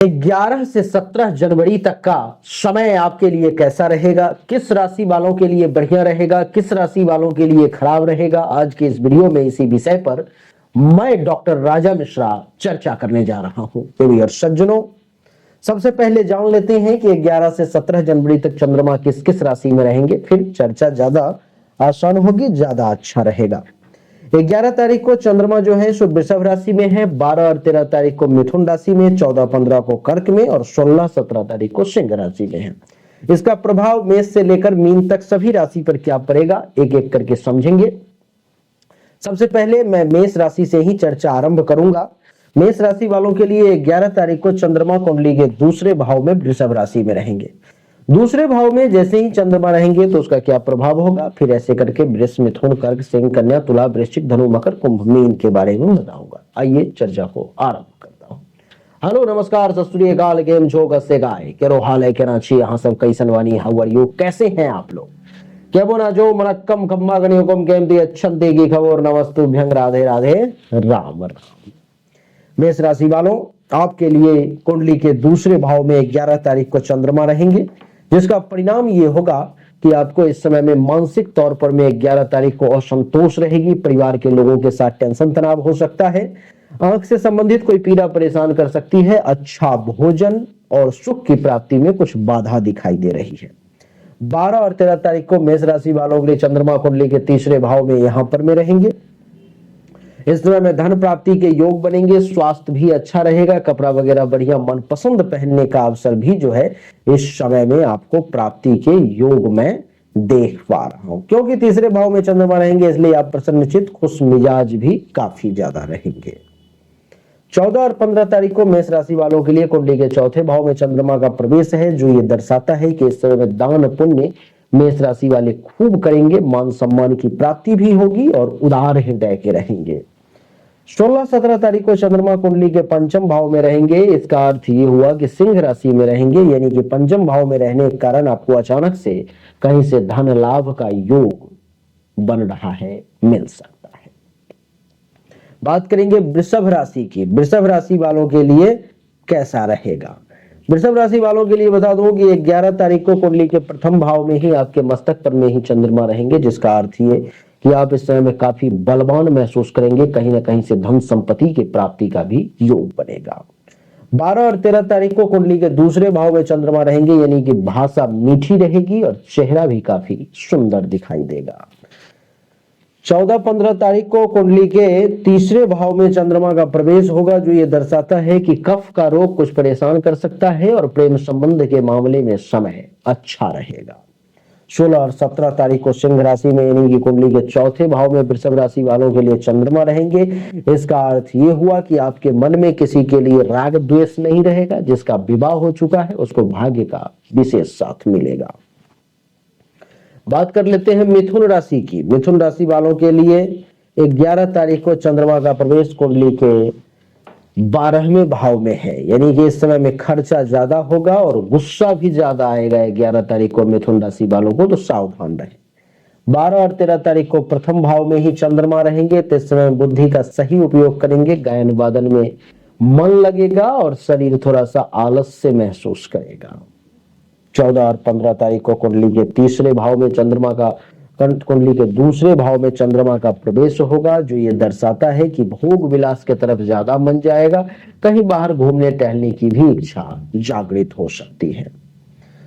11 से 17 जनवरी तक का समय आपके लिए कैसा रहेगा, किस राशि वालों के लिए बढ़िया रहेगा, किस राशि वालों के लिए खराब रहेगा, आज के इस वीडियो में इसी विषय पर मैं डॉक्टर राजा मिश्रा चर्चा करने जा रहा हूं। तो सज्जनों, सबसे पहले जान लेते हैं कि 11 से 17 जनवरी तक चंद्रमा किस किस राशि में रहेंगे, फिर चर्चा ज्यादा आसान होगी, ज्यादा अच्छा रहेगा। 11 तारीख को चंद्रमा जो है सो वृषभ राशि में है, 12 और 13 तारीख को मिथुन राशि में, 14-15 को कर्क में और 16-17 तारीख को सिंह राशि में है। इसका प्रभाव मेष से लेकर मीन तक सभी राशि पर क्या पड़ेगा, एक एक करके समझेंगे। सबसे पहले मैं मेष राशि से ही चर्चा आरंभ करूंगा। मेष राशि वालों के लिए 11 तारीख को चंद्रमा कुंडली के दूसरे भाव में वृषभ राशि में रहेंगे। दूसरे भाव में जैसे ही चंद्रमा रहेंगे तो उसका क्या प्रभाव होगा, फिर ऐसे करके वृष, मिथुन, कर्क, सिंह, कन्या, तुला, वृश्चिक, धनु, मकर, कुंभ, मीन के बारे में बताऊंगा। आइए चर्चा को आरंभ करता हूं। हेलो, नमस्कार, सत श्री अकाल, केम छो, कसे गाय, केरो हाल है, केना छी, यहाँ सब कैसन वानी, हाउ आर यू, कैसे हैं आप लोग? क्या बोना जो मनक्कम खम्मा गणी हुकुम केम दी अच्छन देगी खबर, नमस्तु भ्यंग, राधे राधे, राम राम। मेष राशि वालों, आपके लिए कुंडली के दूसरे भाव में 11 तारीख को चंद्रमा रहेंगे, जिसका परिणाम ये होगा कि आपको इस समय में मानसिक तौर पर में 11 तारीख को असंतोष रहेगी, परिवार के लोगों के साथ टेंशन तनाव हो सकता है, आंख से संबंधित कोई पीड़ा परेशान कर सकती है, अच्छा भोजन और सुख की प्राप्ति में कुछ बाधा दिखाई दे रही है। 12 और 13 तारीख को मेष राशि वालों के लिए चंद्रमा कुंडली के तीसरे भाव में यहां पर में रहेंगे। इस समय में धन प्राप्ति के योग बनेंगे, स्वास्थ्य भी अच्छा रहेगा, कपड़ा वगैरह बढ़िया मनपसंद पहनने का अवसर भी जो है इस समय में आपको प्राप्ति के योग में देख पा रहा हूं। क्योंकि तीसरे भाव में चंद्रमा रहेंगे इसलिए आप प्रसन्नचित्त, खुश मिजाज भी काफी ज्यादा रहेंगे। 14 और 15 तारीख को मेष राशि वालों के लिए कुंडली के चौथे भाव में चंद्रमा का प्रवेश है, जो ये दर्शाता है कि इस समय में दान पुण्य मेष राशि वाले खूब करेंगे, मान सम्मान की प्राप्ति भी होगी और उदार हृदय के रहेंगे। 16-17 तारीख को चंद्रमा कुंडली के पंचम भाव में रहेंगे। इसका अर्थ ये हुआ कि सिंह राशि में रहेंगे, यानी कि पंचम भाव में रहने के कारण आपको अचानक से कहीं से धन लाभ का योग बन रहा है, मिल सकता है। बात करेंगे वृषभ राशि की। वृषभ राशि वालों के लिए कैसा रहेगा? वृषभ राशि वालों के लिए बता दूं कि 11 तारीख को कुंडली के प्रथम भाव में ही आपके मस्तक पर में ही चंद्रमा रहेंगे, जिसका अर्थ ये कि आप इस समय में काफी बलवान महसूस करेंगे, कहीं ना कहीं से धन संपत्ति की प्राप्ति का भी योग बनेगा। 12 और 13 तारीख को कुंडली के दूसरे भाव में चंद्रमा रहेंगे, यानी कि भाषा मीठी रहेगी और चेहरा भी काफी सुंदर दिखाई देगा। 14-15 तारीख को कुंडली के तीसरे भाव में चंद्रमा का प्रवेश होगा, जो ये दर्शाता है कि कफ का रोग कुछ परेशान कर सकता है और प्रेम संबंध के मामले में समय अच्छा रहेगा। 16 और 17 तारीख को सिंह राशि में यानी कि कुंडली के चौथे भाव में वृषभ राशि वालों के लिए चंद्रमा रहेंगे। इसका अर्थ ये हुआ कि आपके मन में किसी के लिए राग द्वेष नहीं रहेगा, जिसका विवाह हो चुका है उसको भाग्य का विशेष साथ मिलेगा। बात कर लेते हैं मिथुन राशि की। मिथुन राशि वालों के लिए 11 तारीख को चंद्रमा का प्रवेश कुंडली के 12वें भाव में है, यानी कि इस समय में खर्चा ज्यादा होगा और गुस्सा भी ज्यादा आएगा 11 तारीख को मिथुन राशि वालों को, तो सावधान रहें। 12 और 13 तारीख को प्रथम भाव में ही चंद्रमा रहेंगे, तो इस समय बुद्धि का सही उपयोग करेंगे, गायन वादन में मन लगेगा और शरीर थोड़ा सा आलस्य महसूस करेगा। 14 और 15 तारीख को कुंडली के तीसरे भाव में चंद्रमा का कुंडली के दूसरे भाव में चंद्रमा का प्रवेश होगा, जो ये दर्शाता है कि भोग विलास की तरफ ज्यादा मन जाएगा, कहीं बाहर घूमने टहलने की भी इच्छा जागृत हो सकती है।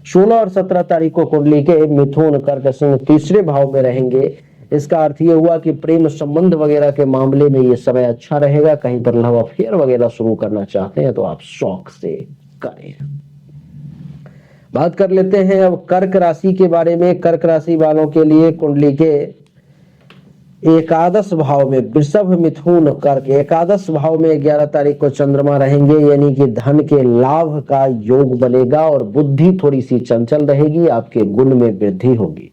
16 और 17 तारीख को कुंडली के मिथुन, कर्क, सिंह तीसरे भाव में रहेंगे। इसका अर्थ ये हुआ कि प्रेम संबंध वगैरह के मामले में ये समय अच्छा रहेगा, कहीं पर लव अफेयर वगैरह शुरू करना चाहते हैं तो आप शौक से करें। बात कर लेते हैं अब कर्क राशि के बारे में। कर्क राशि वालों के लिए कुंडली के एकादश भाव में वृषभ, मिथुन, कर्क एकादश भाव में 11 तारीख को चंद्रमा रहेंगे, यानी कि धन के लाभ का योग बनेगा और बुद्धि थोड़ी सी चंचल रहेगी, आपके गुण में वृद्धि होगी।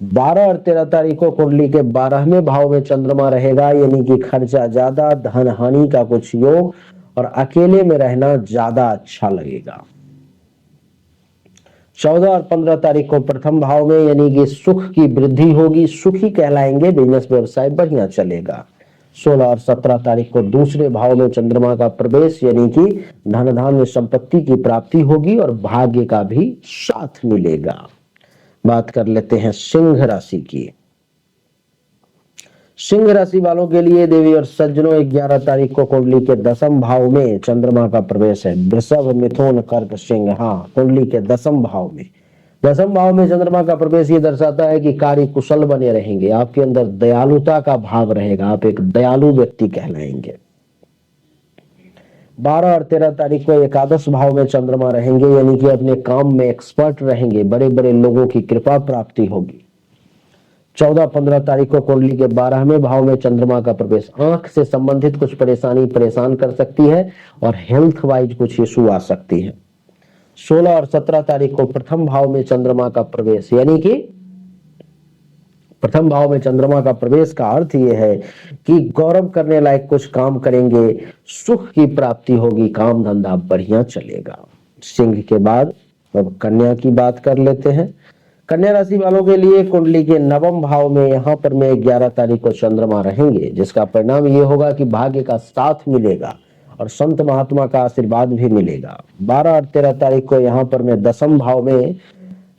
12 और 13 तारीख को कुंडली के 12वें भाव में चंद्रमा रहेगा, यानी कि खर्चा ज्यादा, धन हानि का कुछ योग और अकेले में रहना ज्यादा अच्छा लगेगा। 14 और 15 तारीख को प्रथम भाव में यानी कि सुख की वृद्धि होगी, सुखी कहलाएंगे, बिजनेस व्यवसाय बढ़िया चलेगा। 16 और 17 तारीख को दूसरे भाव में चंद्रमा का प्रवेश, यानी कि धन धान्य संपत्ति की प्राप्ति होगी और भाग्य का भी साथ मिलेगा। बात कर लेते हैं सिंह राशि की। सिंह राशि वालों के लिए देवी और सज्जनों 11 तारीख को कुंडली के 10वें भाव में चंद्रमा का प्रवेश है। वृषभ, मिथुन, कर्क, सिंह। हाँ, कुंडली के 10वें भाव में, 10वें भाव में चंद्रमा का प्रवेश ये दर्शाता है कि कार्य कुशल बने रहेंगे, आपके अंदर दयालुता का भाव रहेगा, आप एक दयालु व्यक्ति कहलाएंगे। 12 और 13 तारीख को एकादश भाव में चंद्रमा रहेंगे, यानी कि अपने काम में एक्सपर्ट रहेंगे, बड़े बड़े लोगों की कृपा प्राप्ति होगी। 14-15 तारीख को कुंडली के 12वें भाव में चंद्रमा का प्रवेश, आंख से संबंधित कुछ परेशानी परेशान कर सकती है और हेल्थ वाइज कुछ इशू आ सकती है। 16 और 17 तारीख को प्रथम भाव में चंद्रमा का प्रवेश, यानी कि प्रथम भाव में चंद्रमा का प्रवेश का अर्थ यह है कि गौरव करने लायक कुछ काम करेंगे, सुख की प्राप्ति होगी, काम धंधा बढ़िया चलेगा। सिंह के बाद अब कन्या की बात कर लेते हैं। कन्या राशि वालों के लिए कुंडली के 9वें भाव में यहाँ पर में 11 तारीख को चंद्रमा रहेंगे, जिसका परिणाम ये होगा कि भाग्य का साथ मिलेगा और संत महात्मा का आशीर्वाद भी मिलेगा। 12 और 13 तारीख को यहाँ पर में 10वें भाव में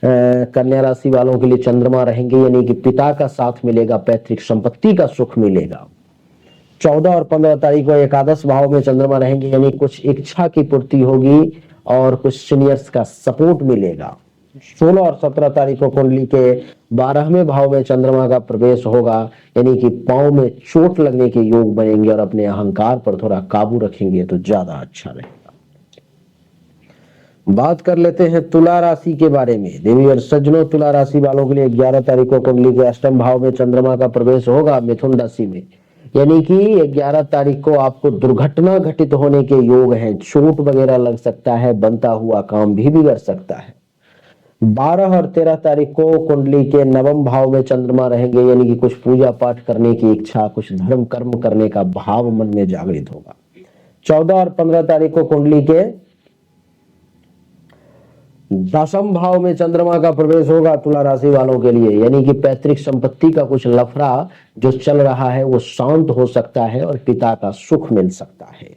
कन्या राशि वालों के लिए चंद्रमा रहेंगे, यानी कि पिता का साथ मिलेगा, पैतृक संपत्ति का सुख मिलेगा। 14 और 15 तारीख को एकादश भाव में चंद्रमा रहेंगे, यानी कुछ इच्छा की पूर्ति होगी और कुछ सीनियर्स का सपोर्ट मिलेगा। 16 और 17 तारीख को कुंडली के 12वें भाव में चंद्रमा का प्रवेश होगा, यानी कि पांव में चोट लगने के योग बनेंगे और अपने अहंकार पर थोड़ा काबू रखेंगे तो ज्यादा अच्छा रहेगा। बात कर लेते हैं तुला राशि के बारे में। देवी और सज्जनों, तुला राशि वालों के लिए 11 तारीख को कुंडली के 8वें भाव में चंद्रमा का प्रवेश होगा मिथुन राशि में, यानी कि 11 तारीख को आपको दुर्घटना घटित होने के योग हैं, चोट वगैरह लग सकता है, बनता हुआ काम भी बिगड़ सकता है। 12 और 13 तारीख को कुंडली के 9वें भाव में चंद्रमा रहेंगे, यानी कि कुछ पूजा पाठ करने की इच्छा, कुछ धर्म कर्म करने का भाव मन में जागृत होगा। 14 और 15 तारीख को कुंडली के 10वें भाव में चंद्रमा का प्रवेश होगा तुला राशि वालों के लिए, यानी कि पैतृक संपत्ति का कुछ लफड़ा जो चल रहा है वो शांत हो सकता है और पिता का सुख मिल सकता है।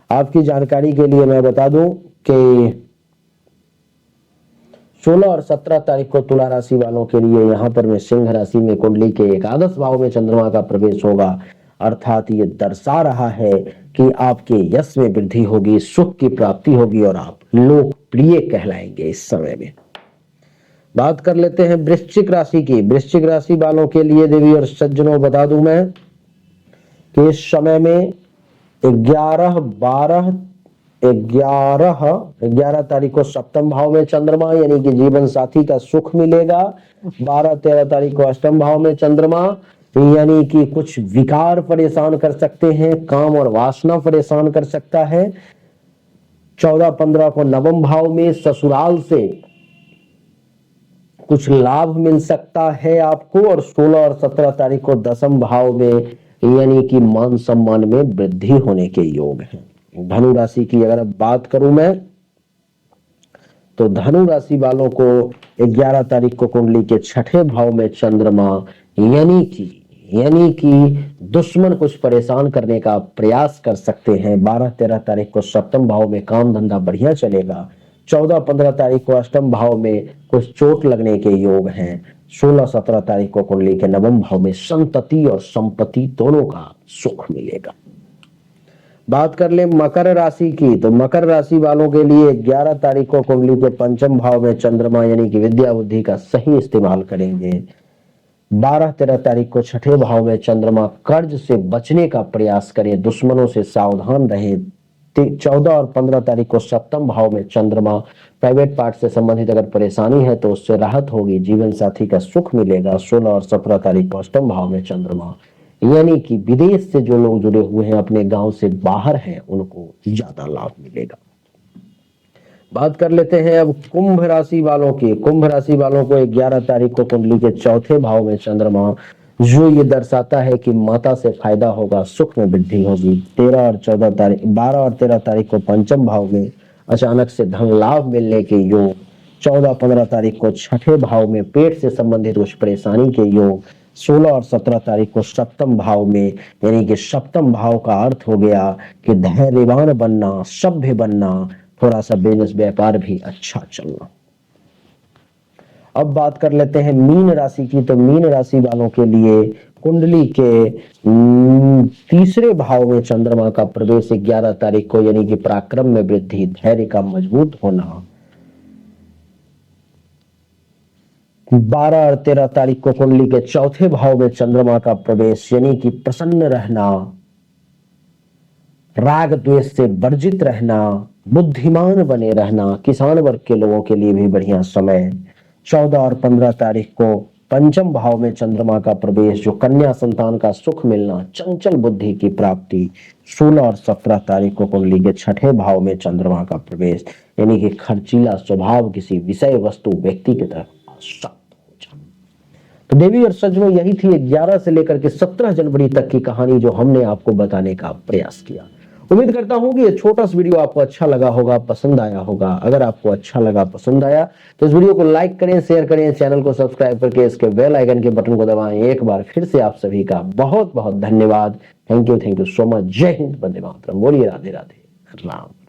आपकी जानकारी के लिए मैं बता दूं कि 16 और 17 तारीख को तुला राशि वालों के लिए यहाँ पर में सिंह राशि में कुंडली के एकादश भाव में चंद्रमा का प्रवेश होगा, अर्थात ये दर्शा रहा है कि आपके यश में वृद्धि होगी, सुख की प्राप्ति होगी और आप लोकप्रिय कहलाएंगे इस समय में। बात कर लेते हैं वृश्चिक राशि की। वृश्चिक राशि वालों के लिए देवी और सज्जनों बता दूं मैं कि इस समय में 11 तारीख को 7वें भाव में चंद्रमा, यानी कि जीवन साथी का सुख मिलेगा। 12-13 तारीख को 8वें भाव में चंद्रमा, यानी कि कुछ विकार परेशान कर सकते हैं, काम और वासना परेशान कर सकता है। 14-15 को 9वें भाव में ससुराल से कुछ लाभ मिल सकता है आपको और 16 और 17 तारीख को 10वें भाव में, यानी कि मान सम्मान में वृद्धि होने के योग हैं। धनु राशि की अगर बात करूं मैं तो धनु राशि वालों को 11 तारीख को कुंडली के 6ठे भाव में चंद्रमा, यानी कि दुश्मन कुछ परेशान करने का प्रयास कर सकते हैं। 12-13 तारीख को 7वें भाव में काम धंधा बढ़िया चलेगा। 14-15 तारीख को 8वें भाव में कुछ चोट लगने के योग हैं। 16-17 तारीख को कुंडली के 9वें भाव में संतति और संपत्ति दोनों का सुख मिलेगा। बात कर ले मकर राशि की, तो मकर राशि वालों के लिए 11 तारीख को कुंडली के 5वें भाव में चंद्रमा, यानी कि विद्या बुद्धि का सही इस्तेमाल करेंगे। 12-13 तारीख को 6ठे भाव में चंद्रमा, कर्ज से बचने का प्रयास करें, दुश्मनों से सावधान रहें। 14 और 15 तारीख को 7वें भाव में चंद्रमा, प्राइवेट पार्ट से संबंधित अगर परेशानी है तो उससे राहत होगी, जीवन साथी का सुख मिलेगा। 16 और 17 तारीख को 8वें भाव में चंद्रमा, यानी कि विदेश से जो लोग जुड़े हुए हैं, अपने गांव से बाहर हैं, उनको ज्यादा लाभ मिलेगा। बात कर लेते हैं अब कुंभ राशि वालों की। कुंभ राशि वालों को 11 तारीख को कुंडली के 4थे भाव में चंद्रमा, जो ये दर्शाता है कि माता से फायदा होगा, सुख में वृद्धि होगी। 12 और 13 तारीख को 5वें भाव में अचानक से धन लाभ मिलने के योग। 14-15 तारीख को 6ठे भाव में पेट से संबंधित कुछ परेशानी के योग। 16 और 17 तारीख को सप्तम भाव में, यानी कि सप्तम भाव का अर्थ हो गया कि धैर्यवान बनना, सभ्य बनना, थोड़ा सा बिजनेस व्यापार भी अच्छा चलना। अब बात कर लेते हैं मीन राशि की। तो मीन राशि वालों के लिए कुंडली के तीसरे भाव में चंद्रमा का प्रवेश 11 तारीख को, यानी कि पराक्रम में वृद्धि, धैर्य का मजबूत होना। 12 और 13 तारीख को कुंडली के चौथे भाव में चंद्रमा का प्रवेश, यानी कि प्रसन्न रहना, राग द्वेष से वर्जित रहना, बुद्धिमान बने रहना। किसान वर्ग के लोगों के लिए भी बढ़िया समय। 14 और 15 तारीख को पंचम भाव में चंद्रमा का प्रवेश, जो कन्या संतान का सुख मिलना, चंचल बुद्धि की प्राप्ति। 16 और 17 तारीख को कुंडली के छठे भाव में चंद्रमा का प्रवेश, यानी कि खर्चीला स्वभाव, किसी विषय वस्तु व्यक्ति की तरफ आसक्त हो जाना। तो देवी और सज्जनों, यही थी 11 से लेकर के 17 जनवरी तक की कहानी जो हमने आपको बताने का प्रयास किया। उम्मीद करता हूं कि ये छोटा सा वीडियो आपको अच्छा लगा होगा, पसंद आया होगा। अगर आपको अच्छा लगा, पसंद आया, तो इस वीडियो को लाइक करें, शेयर करें, चैनल को सब्सक्राइब करके इसके बेल आइकन के बटन को दबाएं। एक बार फिर से आप सभी का बहुत बहुत धन्यवाद। Thank you so much. जय हिंद, वंदे मातरम। बोलिए राधे राधे, राम।